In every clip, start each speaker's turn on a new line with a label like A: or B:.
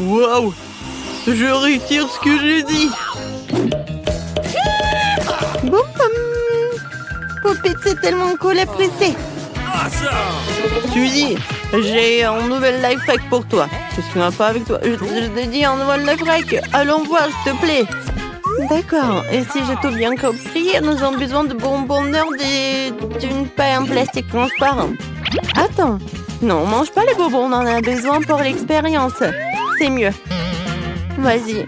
A: Waouh! Je retire ce que j'ai dit.
B: Boum, boum. Poupette, c'est tellement cool à presser.
A: Suzy, j'ai un nouvel life hack pour toi. Qu'est-ce qui va pas avec toi? Je t'ai dit un nouvel life hack. Allons voir, s'il te plaît.
B: D'accord. Et si j'ai tout bien compris, nous avons besoin de bonbonneurs d'une paille en plastique transparent. Attends. Non, on mange pas les bonbons, on en a besoin pour l'expérience. C'est mieux. Vas-y.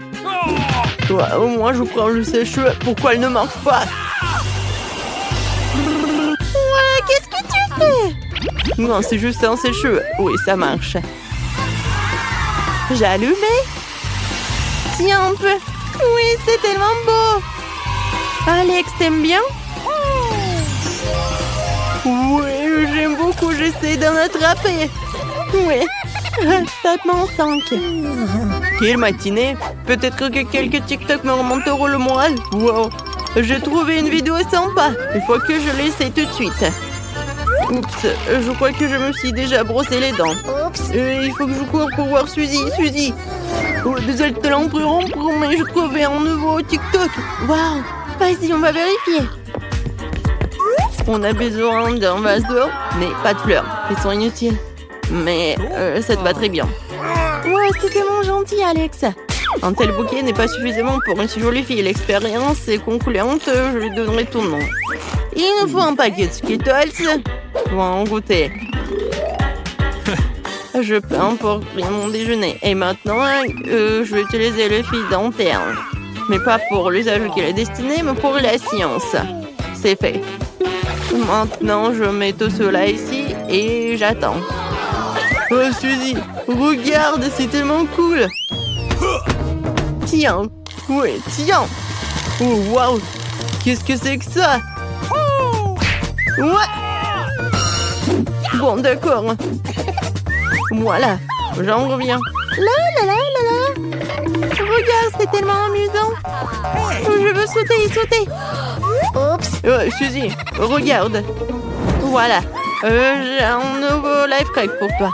A: Ouais, au moins, je prends le sèche-cheveux. Pourquoi elle ne marche pas?
B: Ouais, qu'est-ce que tu fais?
A: Non, c'est juste un sèche-cheveux. Oui, ça marche.
B: J'ai allumé. Tiens un peu. Oui, c'est tellement beau. Alex, t'aimes bien?
A: Oui, j'aime beaucoup. J'essaie d'en attraper.
B: Oui. Tape-moi en 5.
A: Quelle matinée. Peut-être que quelques TikTok me remonteront le moral. Wow. J'ai trouvé une vidéo sympa. Il faut que je l'essaie tout de suite. Oups, je crois que je me suis déjà brossé les dents.
B: Oups.
A: Il faut que je cours pour voir Suzy. Suzy. Oh, désolé de te l'interrompre, mais je trouvais un nouveau TikTok.
B: Waouh. Vas-y, on va vérifier.
A: On a besoin d'un vase d'eau, mais pas de fleurs. Ils sont inutiles. Mais ça te va très bien.
B: Ouais, c'est tellement gentil, Alex.
A: Un tel bouquet n'est pas suffisamment pour une si jolie fille. L'expérience est concluante, je lui donnerai ton nom. Il nous faut un paquet de Skittles. Pour en goûter. Je peins pour mon déjeuner. Et maintenant, je vais utiliser le fil dentaire. Mais pas pour l'usage qu'il est destiné, mais pour la science. C'est fait. Maintenant, je mets tout cela ici et j'attends. Oh, Suzy, regarde, c'est tellement cool. Tiens. Oui, tiens. Oh, waouh. Qu'est-ce que c'est que ça? Ouais. Bon, d'accord. Voilà, j'en reviens.
B: Là, là, là, là, là. Regarde, c'est tellement amusant. Je veux sauter et sauter. Oups.
A: Suzy, regarde. Voilà, j'ai un nouveau life hack pour toi.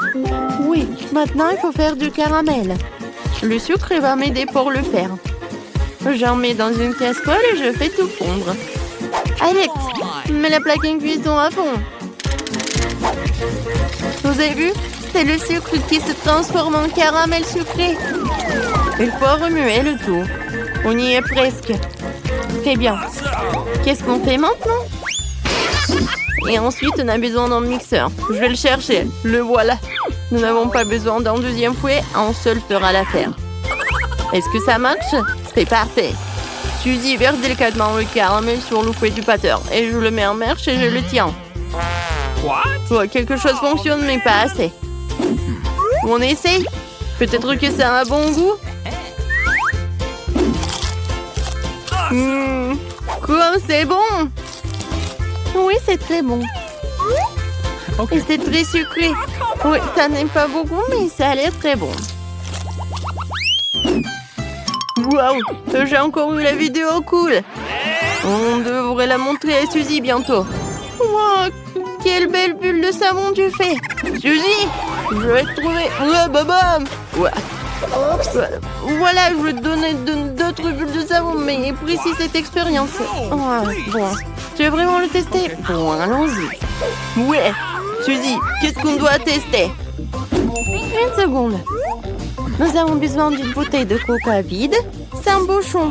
B: Oui, maintenant il faut faire du caramel.
A: Le sucre va m'aider pour le faire. J'en mets dans une casserole et je fais tout fondre.
B: Alex, mets la plaque en cuisson à fond.
A: Vous avez vu?
B: C'est le sucre qui se transforme en caramel sucré.
A: Il faut remuer le tout. On y est presque. Très bien. Qu'est-ce qu'on fait maintenant? Et ensuite, on a besoin d'un mixeur. Je vais le chercher. Le voilà. Nous n'avons pas besoin d'un deuxième fouet. Un seul fera l'affaire. Est-ce que ça marche? C'est parfait. Suzy verse délicatement le caramel sur le fouet du batteur. Et je le mets en marche et je le tiens. Ouais, quelque chose fonctionne, mais pas assez. On essaye? Peut-être que ça a un bon goût? Comme c'est bon!
B: Oui, c'est très bon.
A: Et c'est très sucré. Oui, ça n'est pas beaucoup, mais ça a l'air très bon. Waouh! J'ai encore eu la vidéo cool! On devrait la montrer à Suzy bientôt. Wow! Quelle belle bulle de savon tu fais! Suzy! Je vais te trouver... Ouais, babam! Ouais.
B: Oups.
A: Voilà, je vais te donner d'autres bulles de savon, mais précis cette expérience. Ouais, bon. Tu veux vraiment le tester? Bon, allons-y. Ouais. Suzy, qu'est-ce qu'on doit tester?
B: Une seconde. Nous avons besoin d'une bouteille de coca vide. C'est un bouchon.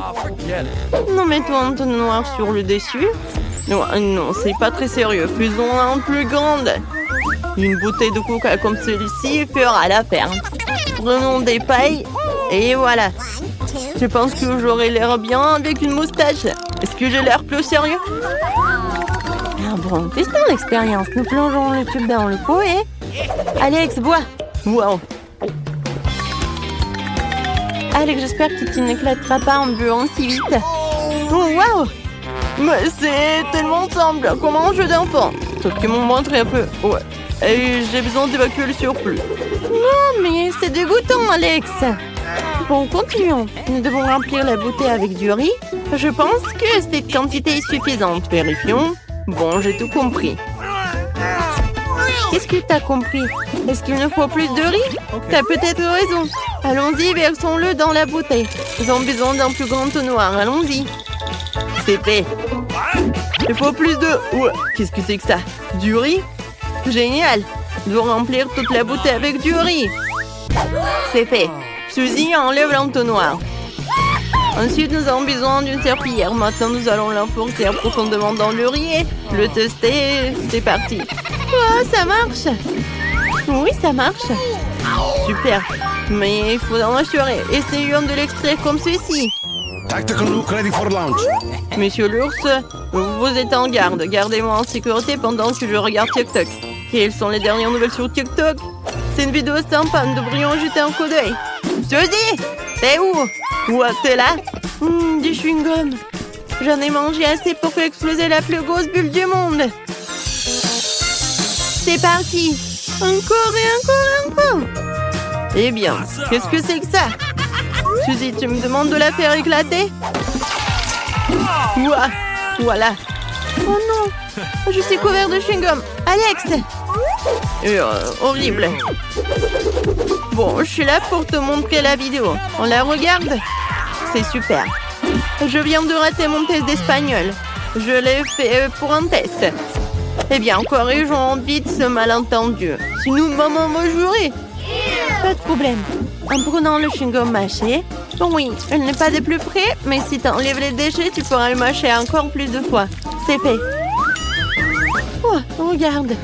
A: Nous mettons un tonneau noir sur le dessus. Non, non, c'est pas très sérieux. Faisons-la en plus grande. Une bouteille de coca comme celle-ci fera l'affaire. Prenons des pailles et voilà. Je pense que j'aurai l'air bien avec une moustache. Est-ce que j'ai l'air plus sérieux?
B: Ah bon, testons l'expérience. Nous plongeons le tube dans le pot et... Alex, bois.
A: Wow.
B: Alex, j'espère que tu n'éclateras pas en buvant si vite.
A: Oh, wow. Mais c'est tellement simple, comme un jeu d'enfant. Sauf que mon ventre est un peu... Ouais. Et j'ai besoin d'évacuer le surplus.
B: Non, mais c'est dégoûtant, Alex. Bon, continuons. Nous devons remplir la bouteille avec du riz.
A: Je pense que cette quantité est suffisante. Vérifions. Bon, j'ai tout compris. Qu'est-ce que t'as compris? Est-ce qu'il nous faut plus de riz? T'as peut-être raison. Allons-y, versons-le dans la bouteille. Nous avons besoin d'un plus grand tonnoir. Allons-y. C'est fait. Il faut plus de... Ouais, qu'est-ce que c'est que ça? Du riz? Génial. Je dois remplir toute la bouteille avec du riz. C'est fait. Suzy, enlève l'entonnoir. Ensuite, nous avons besoin d'une serpillière. Maintenant, nous allons l'enfoncer profondément dans le riz et le tester. C'est parti. Oh, ça marche. Oui, ça marche. Super. Mais il faut en assurer. Essayons de l'extraire comme ceci.
C: Tactical look ready for launch.
A: Monsieur l'ours, vous êtes en garde. Gardez-moi en sécurité pendant que je regarde TikTok. Quelles sont les dernières nouvelles sur TikTok? C'est une vidéo sympa, nous devrions jeter un coup d'œil. Suzy, t'es où? Ouais, t'es là? Du chewing-gum. J'en ai mangé assez pour faire exploser la plus grosse bulle du monde. C'est parti. Encore et encore et encore. Eh bien, qu'est-ce que c'est que ça? Suzy, tu me demandes de la faire éclater? Ouah, voilà. Oh non, je suis couvert de chewing-gum. Alex! Horrible. Bon, je suis là pour te montrer la vidéo. On la regarde? C'est super. Je viens de rater mon test d'espagnol. Je l'ai fait pour un test. Eh bien, corrigeons vite ce malentendu. Sinon, maman va jurer. Pas de problème. En prenant le chewing-gum mâché, oui, il n'est pas des plus frais, mais si tu enlèves les déchets, tu pourras le mâcher encore plus de fois. C'est fait. Oh, regarde.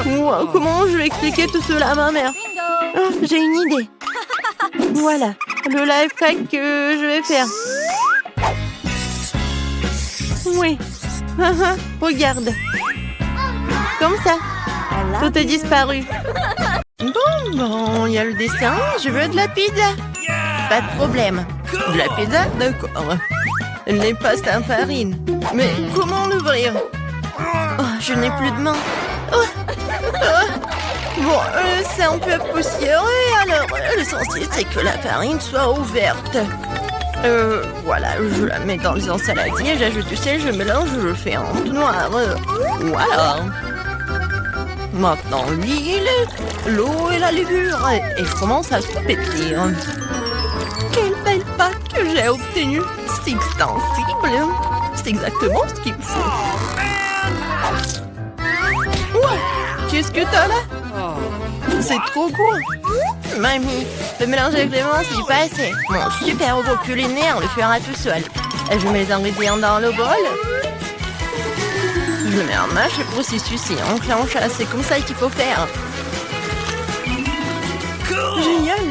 A: Wow, comment je vais expliquer tout cela à ma mère? Oh, j'ai une idée. Voilà, le life hack que je vais faire. Oui. Regarde. Comme ça. Tout est disparu. Bon, il y a le dessin. Je veux de la pizza. Pas de problème. De la pizza? D'accord. Elle n'est pas sans farine. Mais comment l'ouvrir? Oh, je n'ai plus de main. Bon, c'est un peu poussiéreux, alors l'essentiel c'est que la farine soit ouverte. Voilà, je la mets dans les ensaladiers, j'ajoute du sel, je mélange, je fais un tout noir. Voilà. Maintenant l'huile, l'eau et la levure, et je commence à tout pétrir. Quelle belle pâte que j'ai obtenue. C'est extensible. C'est exactement ce qu'il me faut. Ouais, qu'est-ce que t'as là? C'est trop cool. Mamie, le mélange avec les menthes, c'est pas assez. Mon super robot culinaire le fera tout seul. Je mets les ingrédients dans le bol. Je mets en marche le processus et enclenche. C'est comme ça qu'il faut faire. Génial.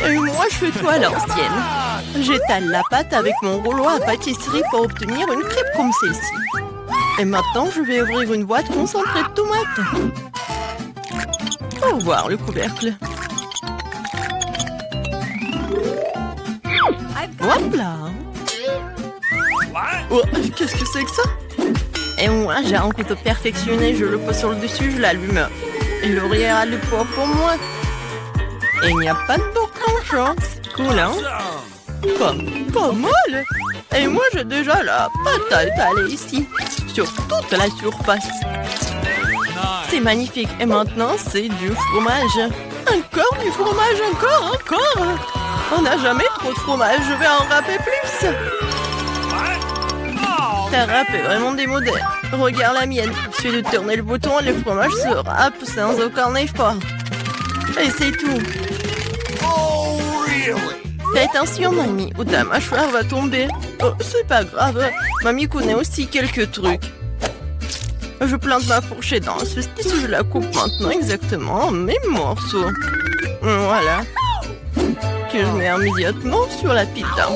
A: Et moi, je fais tout à l'ancienne. J'étale la pâte avec mon rouleau à pâtisserie pour obtenir une crêpe comme celle-ci. Et maintenant, je vais ouvrir une boîte concentrée de tomates. Au revoir le couvercle. Voilà. Oh, qu'est-ce que c'est que ça? Et moi, j'ai un couteau perfectionné. Je le pose sur le dessus, je l'allume. Et l'oreiller a le poids pour moi. Et il n'y a pas de boucan, hein. C'est cool, hein? Pas mal. Et moi, j'ai déjà la pâte à étaler ici, sur toute la surface. C'est magnifique. Et maintenant, c'est du fromage. Encore du fromage, encore. On n'a jamais trop de fromage. Je vais en râper plus. Ta râpe est vraiment démodée. Regarde la mienne. Il suffit de tourner le bouton et le fromage se râpe sans aucun effort. Et c'est tout. Fais attention, mamie, ou ta mâchoire va tomber. Oh, c'est pas grave. Mamie connaît aussi quelques trucs. Je plante ma fourchette dans ce style, je la coupe maintenant exactement en mes morceaux. Voilà. Que je mets immédiatement sur la pizza.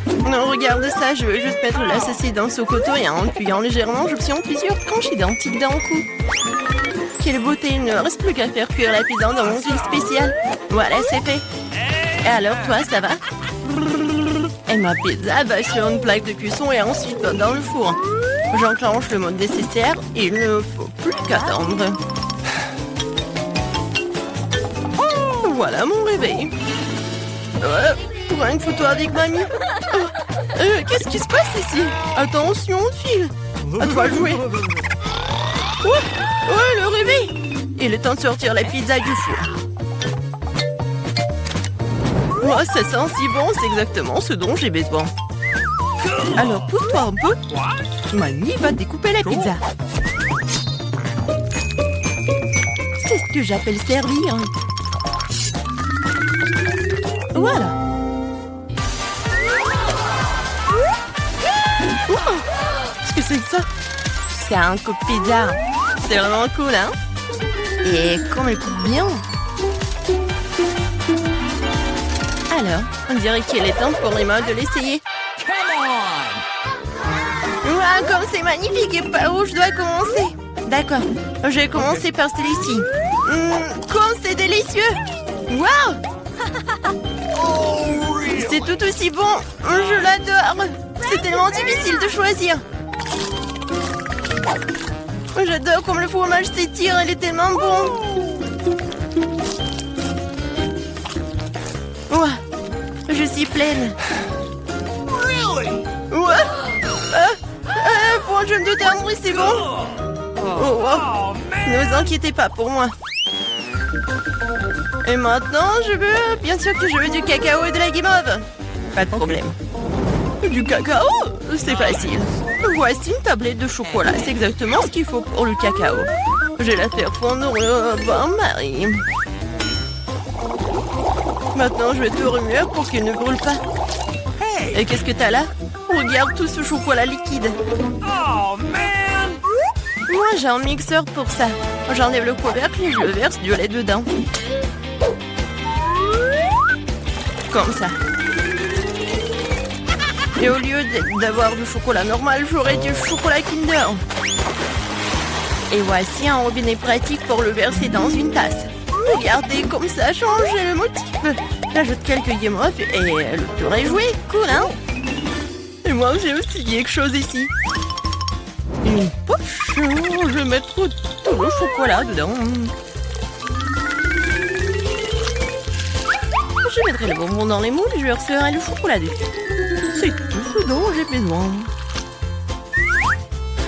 A: Non, regarde ça, je vais juste mettre la saucisse dans ce couteau et en appuyant légèrement, j'obtiens plusieurs tranches identiques d'un coup. Quelle beauté, il ne reste plus qu'à faire cuire la pizza dans mon huile spéciale. Voilà, c'est fait. Et alors, toi, ça va? Et ma pizza va sur une plaque de cuisson et ensuite va dans le four. J'enclenche le mode nécessaire et il ne faut plus qu'attendre. Voilà mon réveil. Pour une photo avec mamie. Qu'est-ce qui se passe ici? Attention, file. À toi de jouer. Oh, le rubis! Il est temps de sortir la pizza du four. Oh, ça sent si bon, c'est exactement ce dont j'ai besoin. Alors, pousse-toi un peu. Mamie va découper la pizza. C'est ce que j'appelle servir. Voilà. Oh, qu'est-ce que c'est que ça? C'est un coupe pizza. C'est vraiment cool, hein? Et comme elle coupe bien. Alors, on dirait qu'il est temps pour Emma de l'essayer. Wow, comme c'est magnifique et par où je dois commencer? D'accord, je vais commencer par celui-ci. Comme c'est délicieux! Wow! C'est tout aussi bon. Je l'adore. C'est tellement difficile de choisir. J'adore comme le fromage s'étire. Il est tellement bon. Ouah, je suis pleine. Ouah. Bon, je me détermine, c'est bon. Oh, wow. Ne vous inquiétez pas pour moi. Et maintenant, je veux... Bien sûr que je veux du cacao et de la guimauve. Pas de problème. Du cacao? C'est facile. Voici une tablette de chocolat. C'est exactement ce qu'il faut pour le cacao. Je vais la faire fondre au bain-marie. Maintenant, je vais tout remuer pour qu'il ne brûle pas. Et qu'est-ce que t'as là? Regarde tout ce chocolat liquide. Oh, man! Moi, j'ai un mixeur pour ça. J'enlève le couvercle et je verse du lait dedans. Comme ça. Et au lieu d'avoir du chocolat normal, j'aurai du chocolat Kinder. Et voici un robinet pratique pour le verser dans une tasse. Regardez comme ça a changé le motif. J'ajoute quelques guimauves et le tour est joué. Cool, hein? Et moi, j'ai aussi quelque chose ici. Une poche. Je vais mettre tout le chocolat dedans. Je mettrai le bonbon dans les moules et je verserai le chocolat dessus. C'est tout ce dont j'ai besoin.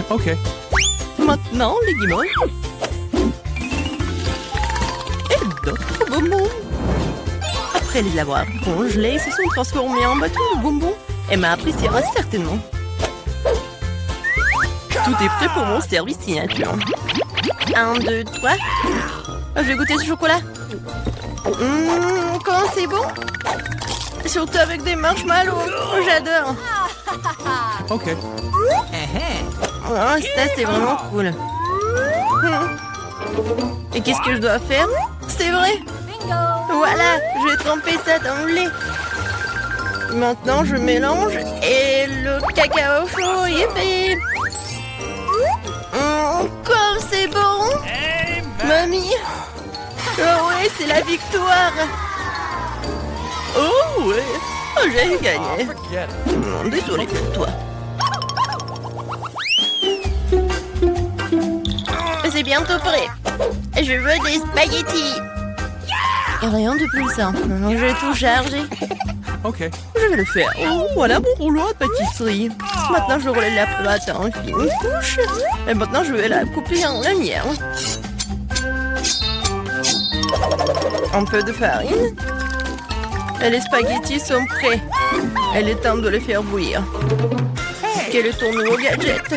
C: Ok.
A: Maintenant, les guimauves. Et d'autres bonbons. Après les avoir congelés, ils se sont transformés en bâtons de bonbons. Emma appréciera certainement. Tout est prêt pour mon service signature. 1, 2, 3. Je vais goûter ce chocolat. Comment c'est bon? Surtout avec des marshmallows. J'adore.
C: Ok.
A: Oh, ça, c'est vraiment cool. Et qu'est-ce que je dois faire? C'est vrai. Voilà, je vais tremper ça dans le lait. Maintenant, je mélange et le cacao chaud est fait. Comme c'est bon. Mamie. Oh ouais, c'est la victoire. Oh ouais, j'ai gagné. Désolée pour toi. C'est bientôt prêt. Je veux des spaghettis. Et rien de plus simple. Je vais tout charger.
C: Ok.
A: Je vais le faire. Oh, voilà mon rouleau de pâtisserie. Maintenant, je roule la pâte en fine couche. Et maintenant, je vais la couper en lanière. Un peu de farine. Et les spaghettis sont prêts. Il est temps de les faire bouillir. Quel tourne au gadget.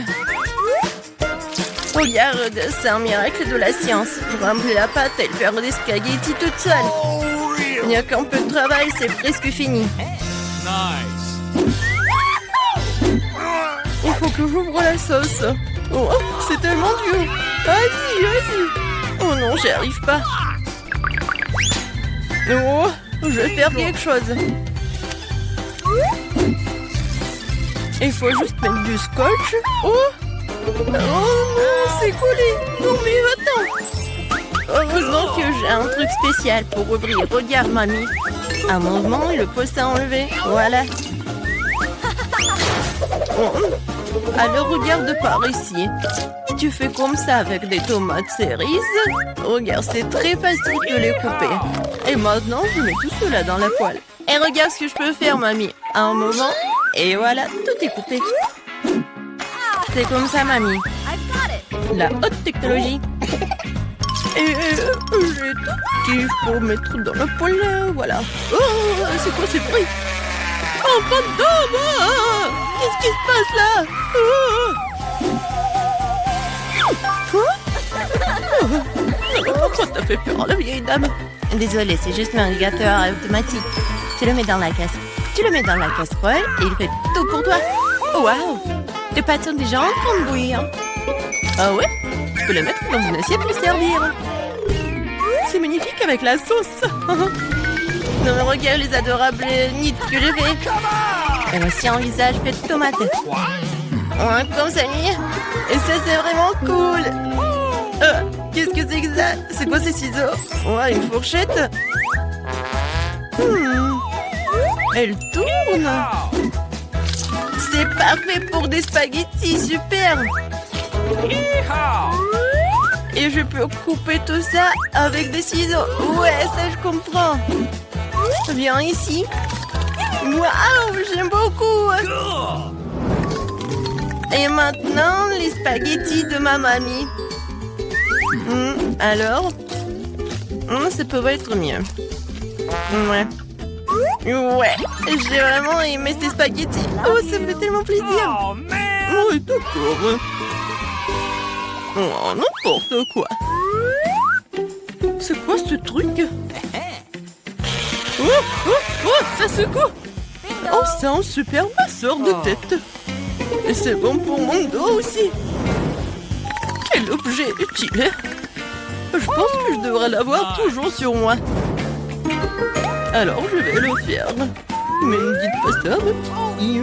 A: Regarde, c'est un miracle de la science. Je remplis la pâte et faire des spaghettis toute seule. Il n'y a qu'un peu de travail, c'est presque fini. Il faut que j'ouvre la sauce. Oh, c'est tellement dur. Vas-y, vas-y. Oh non, j'y arrive pas. Oh, je vais faire quelque chose. Il faut juste mettre du scotch. Oh, oh non, c'est collé. Non mais attends. Heureusement que j'ai un truc spécial pour ouvrir. Regarde, mamie. Un mouvement et le poste à enlever. Voilà. Oh. Alors regarde par ici. Tu fais comme ça avec des tomates cerises. Regarde, c'est très facile de les couper. Et maintenant, je mets tout cela dans la poêle. Et regarde ce que je peux faire, mamie. Un moment. Et voilà, tout est coupé. C'est comme ça, mamie. La haute technologie.
B: Et j'ai tout ce qu'il faut mettre dans le poulet, voilà. Oh, c'est quoi ce bruit? Oh, fantôme! Qu'est-ce qui se passe là? Pourquoi t'as fait peur, la vieille dame?
A: Désolée, c'est juste un radiateur automatique. Tu le mets dans la casserole. Tu le mets dans la casserole et il fait tout pour toi.
B: Waouh!
A: Les pâtes sont déjà en train de bouillir.
B: Ah ouais? Je peux la mettre dans une assiette et le servir. C'est magnifique avec la sauce.
A: Non mais regarde les adorables nids que je fais. Et voici un visage fait de tomates. Ouais, comme ça, Mie.
B: Et ça, c'est vraiment cool. Qu'est-ce que c'est que ça? C'est quoi ces ciseaux? Ouais, une fourchette. Elle tourne. C'est parfait pour des spaghettis, super. Et je peux couper tout ça avec des ciseaux. Ouais, ça je comprends. Viens ici. Waouh, j'aime beaucoup. Et maintenant, les spaghettis de ma mamie. Alors? Ça peut être mieux. Ouais. Ouais, j'ai vraiment aimé ces spaghettis. Oh, ça me fait tellement plaisir.
C: Oh, man!
B: Oui, d'accord. Oh, n'importe quoi. C'est quoi ce truc? Oh, ça secoue. Oh, c'est un super masseur de tête. Et c'est bon pour mon dos aussi. Quel objet utile. Je pense que je devrais l'avoir toujours sur moi. Alors, je vais le faire. Mais ne dites pas ça, petit.